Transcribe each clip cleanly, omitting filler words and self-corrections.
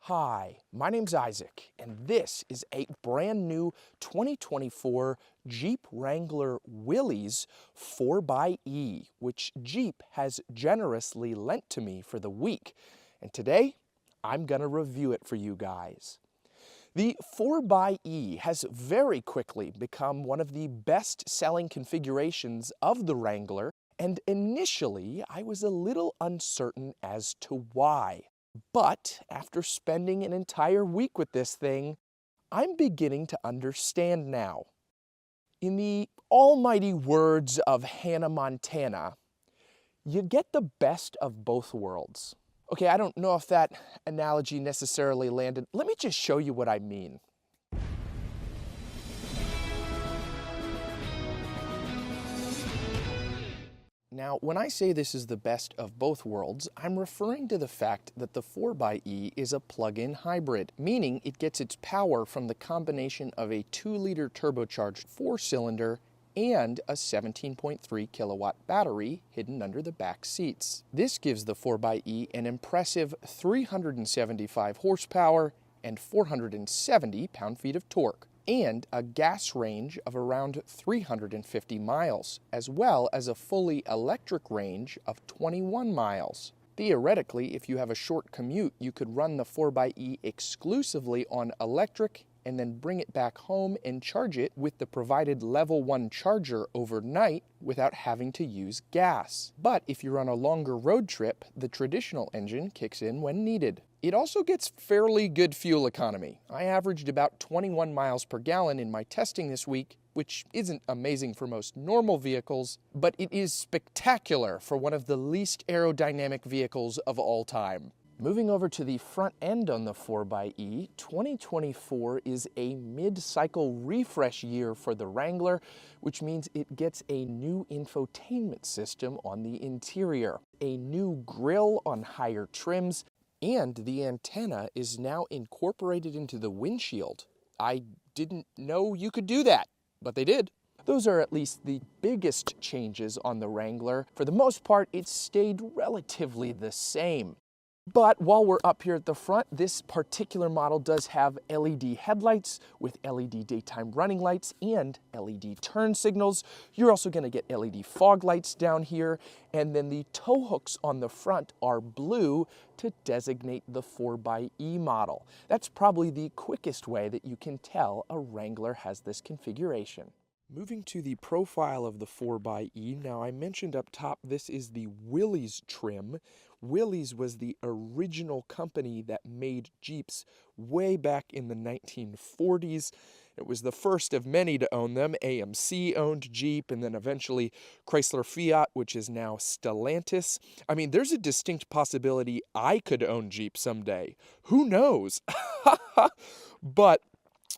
Hi, my name's Isaac, and this is a brand new 2024 Jeep Wrangler Willys 4xE, which Jeep has generously lent to me for the week. And today, I'm gonna review it for you guys. The 4xE has very quickly become one of the best-selling configurations of the Wrangler, and initially, I was a little uncertain as to why. But after spending an entire week with this thing, I'm beginning to understand now. In the almighty words of Hannah Montana, you get the best of both worlds. Okay, I don't know if that analogy necessarily landed. Let me just show you what I mean. Now, when I say this is the best of both worlds, I'm referring to the fact that the 4xE is a plug-in hybrid, meaning it gets its power from the combination of a 2-liter turbocharged 4-cylinder and a 17.3 kilowatt battery hidden under the back seats. This gives the 4xE an impressive 375 horsepower and 470 pound-feet of torque, and a gas range of around 350 miles, as well as a fully electric range of 21 miles. Theoretically, if you have a short commute, you could run the 4xE exclusively on electric and then bring it back home and charge it with the provided level 1 charger overnight without having to use gas. But if you're on a longer road trip, the traditional engine kicks in when needed. It also gets fairly good fuel economy. I averaged about 21 miles per gallon in my testing this week, which isn't amazing for most normal vehicles, but it is spectacular for one of the least aerodynamic vehicles of all time. Moving over to the front end on the 4xE, 2024 is a mid-cycle refresh year for the Wrangler, which means it gets a new infotainment system on the interior, a new grille on higher trims, and the antenna is now incorporated into the windshield. I didn't know you could do that, but they did. Those are at least the biggest changes on the Wrangler. For the most part, it's stayed relatively the same. But while we're up here at the front, this particular model does have LED headlights with LED daytime running lights and LED turn signals. You're also going to get LED fog lights down here, and then the tow hooks on the front are blue to designate the 4xE model. That's probably the quickest way that you can tell a Wrangler has this configuration. Moving to the profile of the 4xE, now I mentioned up top this is the Willys trim. Willys was the original company that made Jeeps way back in the 1940s. It was the first of many to own them. AMC owned Jeep, and then eventually Chrysler Fiat, which is now Stellantis. I mean, there's a distinct possibility I could own Jeep someday. Who knows? But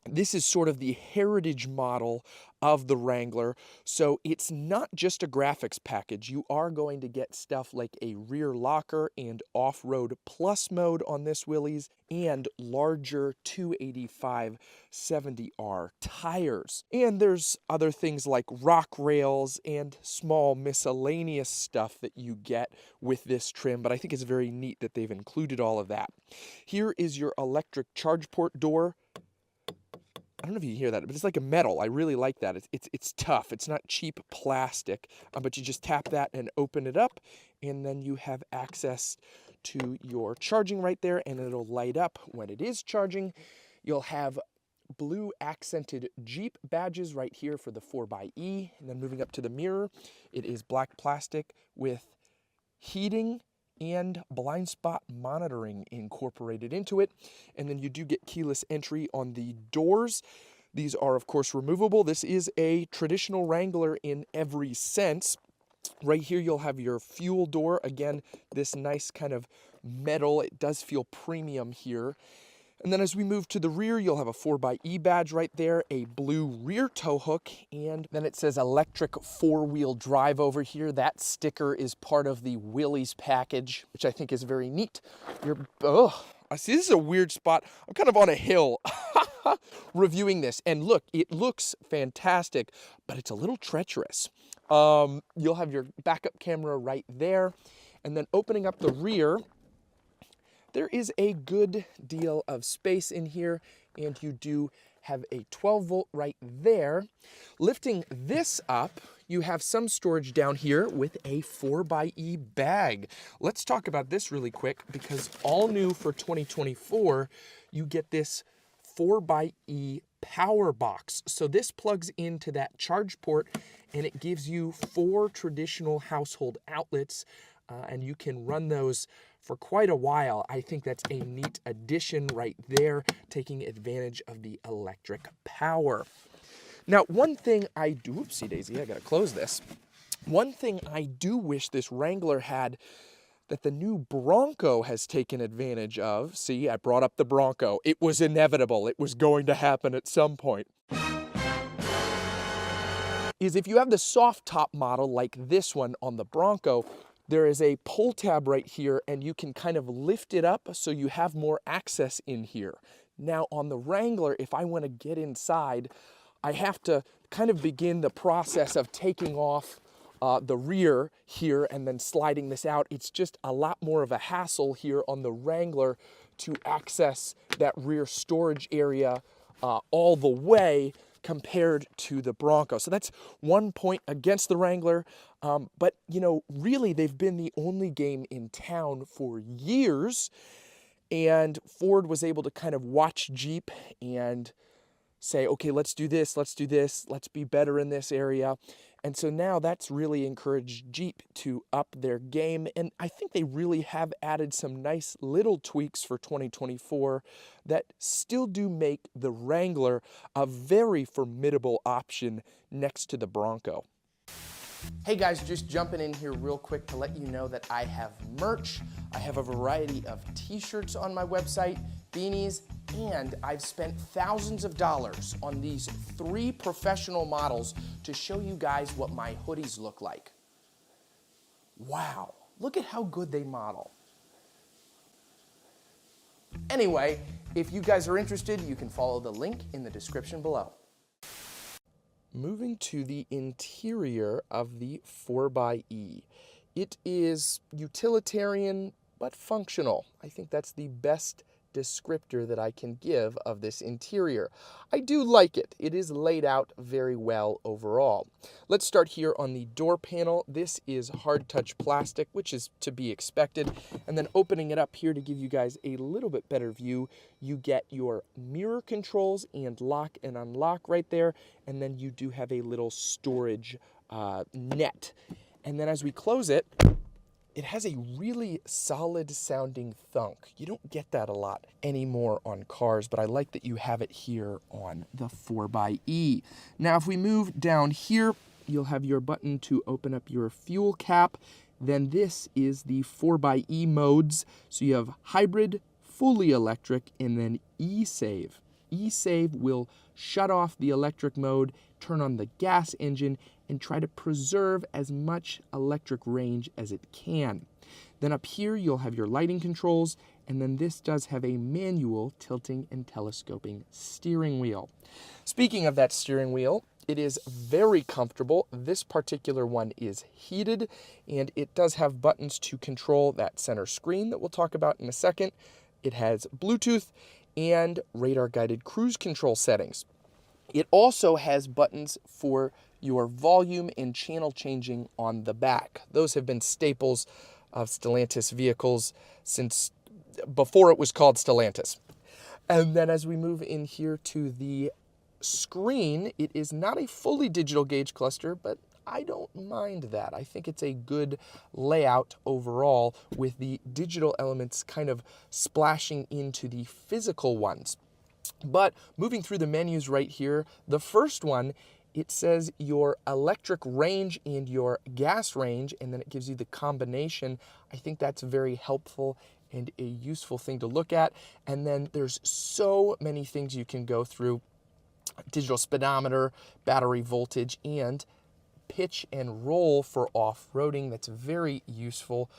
this is sort of the heritage model of the Wrangler, so it's not just a graphics package. You are going to get stuff like a rear locker and off-road plus mode on this Willys, and larger 285 70R tires. And there's other things like rock rails and small miscellaneous stuff that you get with this trim, but I think it's very neat that they've included all of that. Here is your electric charge port door. I don't know if you can hear that, but it's like a metal. I really like that. It's tough. It's not cheap plastic, but you just tap that and open it up, and then you have access to your charging right there, and it'll light up when it is charging. You'll have blue accented Jeep badges right here for the 4xE, and then moving up to the mirror, it is black plastic with heating and blind spot monitoring incorporated into it. And then you do get keyless entry on the doors. These are, of course, removable. This is a traditional Wrangler in every sense. Right here, you'll have your fuel door. Again, this nice kind of metal. It does feel premium here. And then as we move to the rear, you'll have a 4xE badge right there, a blue rear tow hook, and then it says electric 4-wheel drive over here. That sticker is part of the Willys package, which I think is very neat. I see this is a weird spot. I'm kind of on a hill reviewing this, and look, it looks fantastic, but it's a little treacherous. You'll have your backup camera right there, and then opening up the rear, there is a good deal of space in here, and you do have a 12 volt right there. Lifting this up, you have some storage down here with a 4xe bag. Let's talk about this really quick, because all new for 2024, you get this 4xe power box. So this plugs into that charge port, and it gives you 4 traditional household outlets, and you can run those for quite a while. I think that's a neat addition right there, taking advantage of the electric power. Now, one thing I do, whoopsie daisy, I gotta close this. One thing I do wish this Wrangler had that the new Bronco has taken advantage of. See, I brought up the Bronco. It was inevitable. It was going to happen at some point. Is if you have the soft top model like this one on the Bronco, there is a pull tab right here, and you can kind of lift it up so you have more access in here. Now on the Wrangler, if I want to get inside, I have to kind of begin the process of taking off the rear here and then sliding this out. It's just a lot more of a hassle here on the Wrangler to access that rear storage area all the way compared to the Bronco. So that's one point against the Wrangler. But, you know, really they've been the only game in town for years. And Ford was able to kind of watch Jeep and say, okay, let's do this, let's be better in this area. And so now that's really encouraged Jeep to up their game. And I think they really have added some nice little tweaks for 2024 that still do make the Wrangler a very formidable option next to the Bronco. Hey guys, just jumping in here real quick to let you know that I have merch. I have a variety of t-shirts on my website, beanies, and I've spent thousands of dollars on these 3 professional models to show you guys what my hoodies look like. Wow, look at how good they model. Anyway, if you guys are interested, you can follow the link in the description below. Moving to the interior of the 4xe. It is utilitarian but functional. I think that's the best descriptor that I can give of this interior. I do like it. It is laid out very well overall. Let's start here on the door panel. This is hard touch plastic, which is to be expected. And then opening it up here to give you guys a little bit better view, you get your mirror controls and lock and unlock right there. And then you do have a little storage net. And then as we close it, it has a really solid sounding thunk. You don't get that a lot anymore on cars, but I like that you have it here on the 4xe. Now, if we move down here, you'll have your button to open up your fuel cap. Then this is the 4xe modes. So you have hybrid, fully electric, and then e-save. E-save will shut off the electric mode, turn on the gas engine, and try to preserve as much electric range as it can. Then up here, you'll have your lighting controls, and then this does have a manual tilting and telescoping steering wheel. Speaking of that steering wheel, it is very comfortable. This particular one is heated, and it does have buttons to control that center screen that we'll talk about in a second. It has Bluetooth and radar-guided cruise control settings. It also has buttons for your volume and channel changing on the back. Those have been staples of Stellantis vehicles since before it was called Stellantis. And then as we move in here to the screen, it is not a fully digital gauge cluster, but I don't mind that. I think it's a good layout overall with the digital elements kind of splashing into the physical ones. But moving through the menus right here, the first one, it says your electric range and your gas range, and then it gives you the combination. I think that's very helpful and a useful thing to look at. And then there's so many things you can go through: digital speedometer, battery voltage, and pitch and roll for off-roading. That's very useful.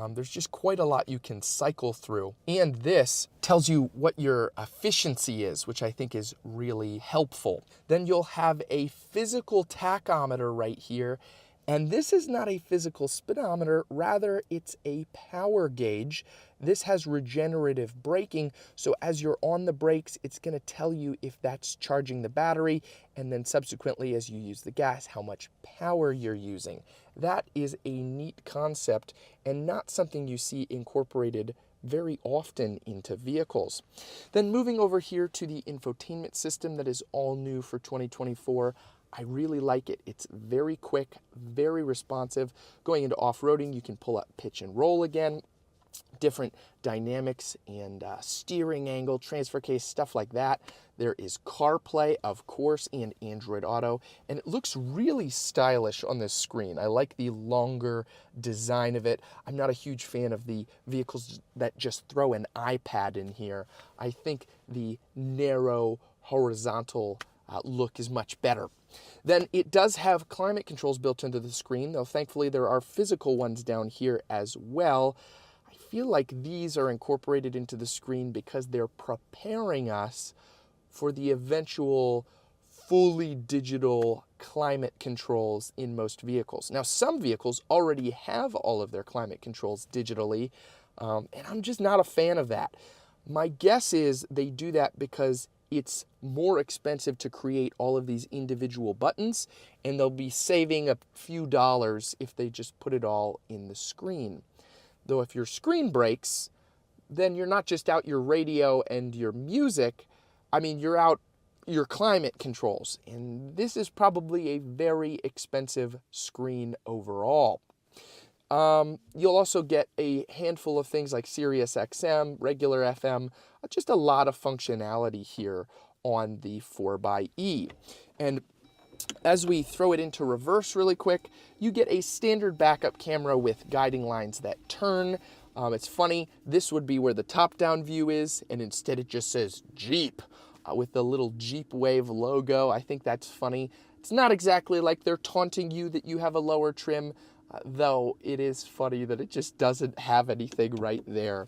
There's just quite a lot you can cycle through. And this tells you what your efficiency is, which I think is really helpful. Then you'll have a physical tachometer right here. And this is not a physical speedometer, rather it's a power gauge. This has regenerative braking, so as you're on the brakes, it's going to tell you if that's charging the battery, and then subsequently as you use the gas, how much power you're using. That is a neat concept and not something you see incorporated very often into vehicles. Then moving over here to the infotainment system that is all new for 2024. I really like it. It's very quick, very responsive. Going into off-roading, you can pull up pitch and roll again, different dynamics and steering angle, transfer case, stuff like that. There is CarPlay, of course, and Android Auto, and it looks really stylish on this screen. I like the longer design of it. I'm not a huge fan of the vehicles that just throw an iPad in here. I think the narrow, horizontal look is much better. Then it does have climate controls built into the screen, though thankfully there are physical ones down here as well. I feel like these are incorporated into the screen because they're preparing us for the eventual fully digital climate controls in most vehicles. Now, some vehicles already have all of their climate controls digitally, and I'm just not a fan of that. My guess is they do that because it's more expensive to create all of these individual buttons, and they'll be saving a few dollars if they just put it all in the screen. Though if your screen breaks, then you're not just out your radio and your music, I mean, you're out your climate controls, and this is probably a very expensive screen overall. You'll also get a handful of things like Sirius XM, regular FM, just a lot of functionality here on the 4xe. And as we throw it into reverse really quick, you get a standard backup camera with guiding lines that turn. It's funny, this would be where the top-down view is, and instead it just says Jeep with the little Jeep Wave logo. I think that's funny. It's not exactly like they're taunting you that you have a lower trim, though it is funny that it just doesn't have anything right there.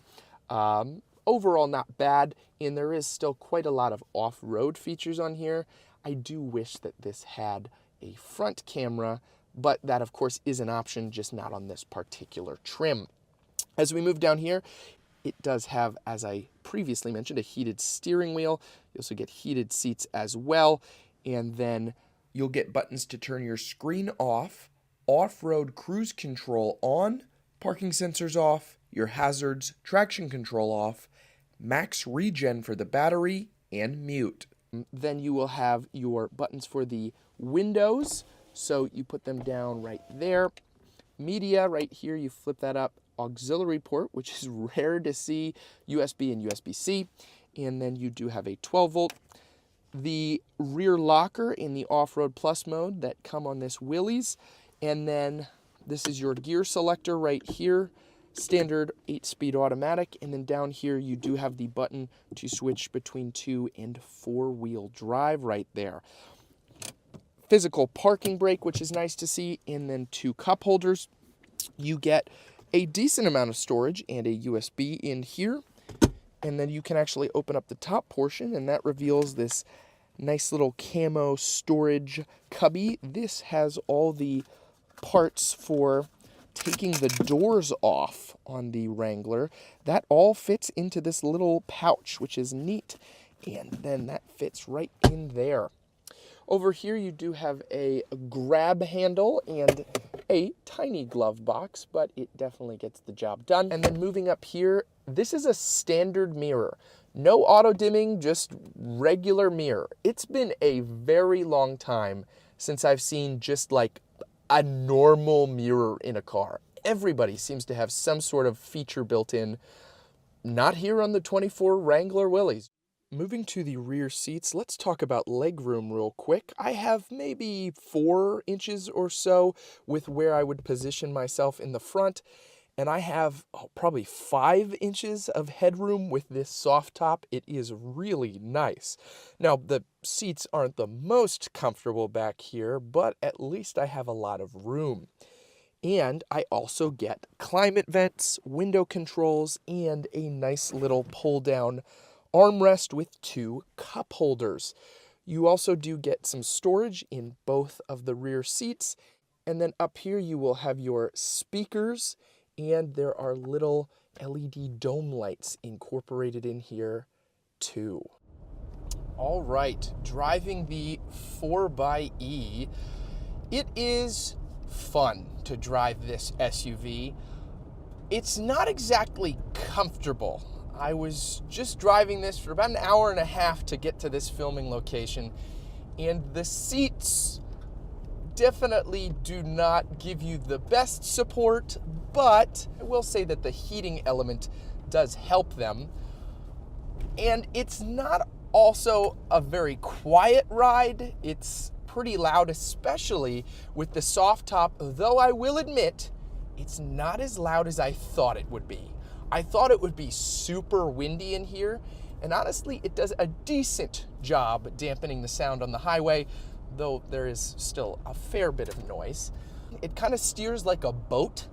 Overall, not bad, and there is still quite a lot of off-road features on here. I do wish that this had a front camera, but that, of course, is an option, just not on this particular trim. As we move down here, it does have, as I previously mentioned, a heated steering wheel. You also get heated seats as well, and then you'll get buttons to turn your screen off, off-road cruise control on, parking sensors off, your hazards, traction control off, max regen for the battery, and mute. Then you will have your buttons for the windows, so you put them down right there. Media, right here, you flip that up. Auxiliary port, which is rare to see, USB and USB-C, and then you do have a 12-volt. The rear locker in the Off-Road Plus mode that come on this Willys, and then this is your gear selector right here, standard 8-speed automatic, and then down here you do have the button to switch between 2 and 4-wheel drive right there. Physical parking brake, which is nice to see, and then 2 cup holders. You get a decent amount of storage and a USB in here, and then you can actually open up the top portion, and that reveals this nice little camo storage cubby. This has all the parts for taking the doors off on the Wrangler. That all fits into this little pouch, which is neat, and then that fits right in there. Over here you do have a grab handle and a tiny glove box, but it definitely gets the job done. And then moving up here, this is a standard mirror. No auto dimming, just regular mirror. It's been a very long time since I've seen just like a normal mirror in a car. Everybody seems to have some sort of feature built in. Not here on the 24 Wrangler Willys. Moving to the rear seats, let's talk about legroom real quick. I have maybe 4 inches or so with where I would position myself in the front, and I have probably 5 inches of headroom with this soft top. It is really nice. Now, the seats aren't the most comfortable back here, but at least I have a lot of room. And I also get climate vents, window controls, and a nice little pull-down armrest with 2 cup holders. You also do get some storage in both of the rear seats, And then up here you will have your speakers, and there are little LED dome lights incorporated in here too. All right, driving the 4xe, it is fun to drive this SUV. It's not exactly comfortable. I was just driving this for about an hour and a half to get to this filming location, and the seats definitely do not give you the best support, but I will say that the heating element does help them. And it's not also a very quiet ride. It's pretty loud, especially with the soft top, though I will admit it's not as loud as I thought it would be. I thought it would be super windy in here, and honestly, it does a decent job dampening the sound on the highway, though there is still a fair bit of noise. It kind of steers like a boat,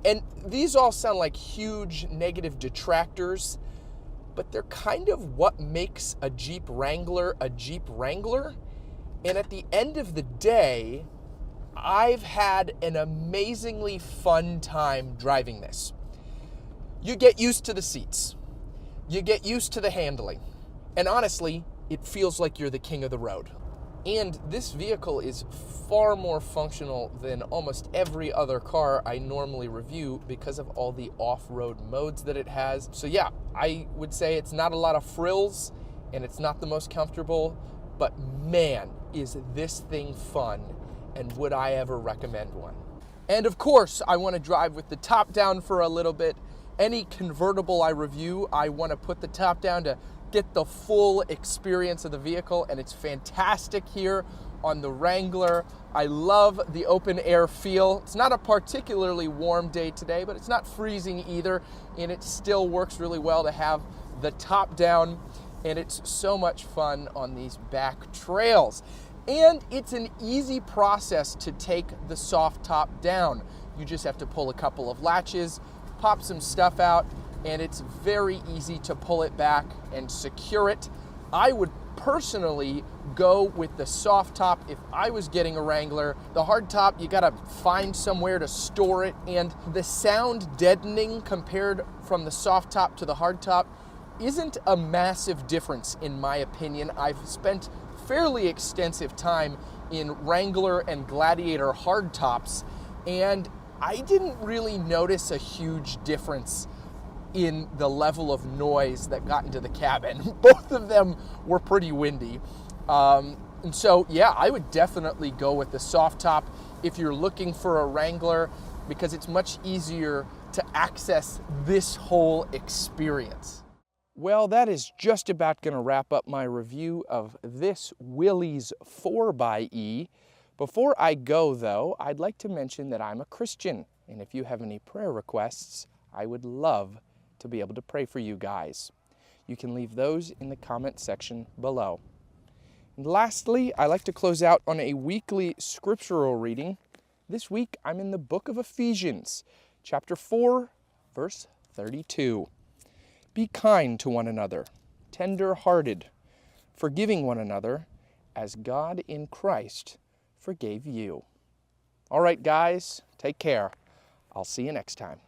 and these all sound like huge negative detractors, but they're kind of what makes a Jeep Wrangler a Jeep Wrangler. And at the end of the day, I've had an amazingly fun time driving this. You get used to the seats. You get used to the handling. And honestly, it feels like you're the king of the road. And this vehicle is far more functional than almost every other car I normally review because of all the off-road modes that it has. So yeah, I would say it's not a lot of frills and it's not the most comfortable, but man, is this thing fun, and would I ever recommend one? And of course, I want to drive with the top down for a little bit. Any convertible I review, I want to put the top down to get the full experience of the vehicle, and it's fantastic here on the Wrangler. I love the open air feel. It's not a particularly warm day today, but it's not freezing either, and it still works really well to have the top down, and it's so much fun on these back trails. And it's an easy process to take the soft top down. You just have to pull a couple of latches, pop some stuff out, and it's very easy to pull it back and secure it. I would personally go with the soft top if I was getting a Wrangler. The hard top, you gotta find somewhere to store it, and the sound deadening compared from the soft top to the hard top isn't a massive difference in my opinion. I've spent fairly extensive time in Wrangler and Gladiator hardtops, and I didn't really notice a huge difference in the level of noise that got into the cabin. Both of them were pretty windy. And so, yeah, I would definitely go with the soft top if you're looking for a Wrangler, because it's much easier to access this whole experience. Well, that is just about going to wrap up my review of this Willys 4xe. Before I go, though, I'd like to mention that I'm a Christian, and if you have any prayer requests, I would love to be able to pray for you guys. You can leave those in the comment section below. And lastly, I like to close out on a weekly scriptural reading. This week, I'm in the book of Ephesians, chapter 4, verse 32. Be kind to one another, tender-hearted, forgiving one another, as God in Christ forgave you. All right, guys, take care. I'll see you next time.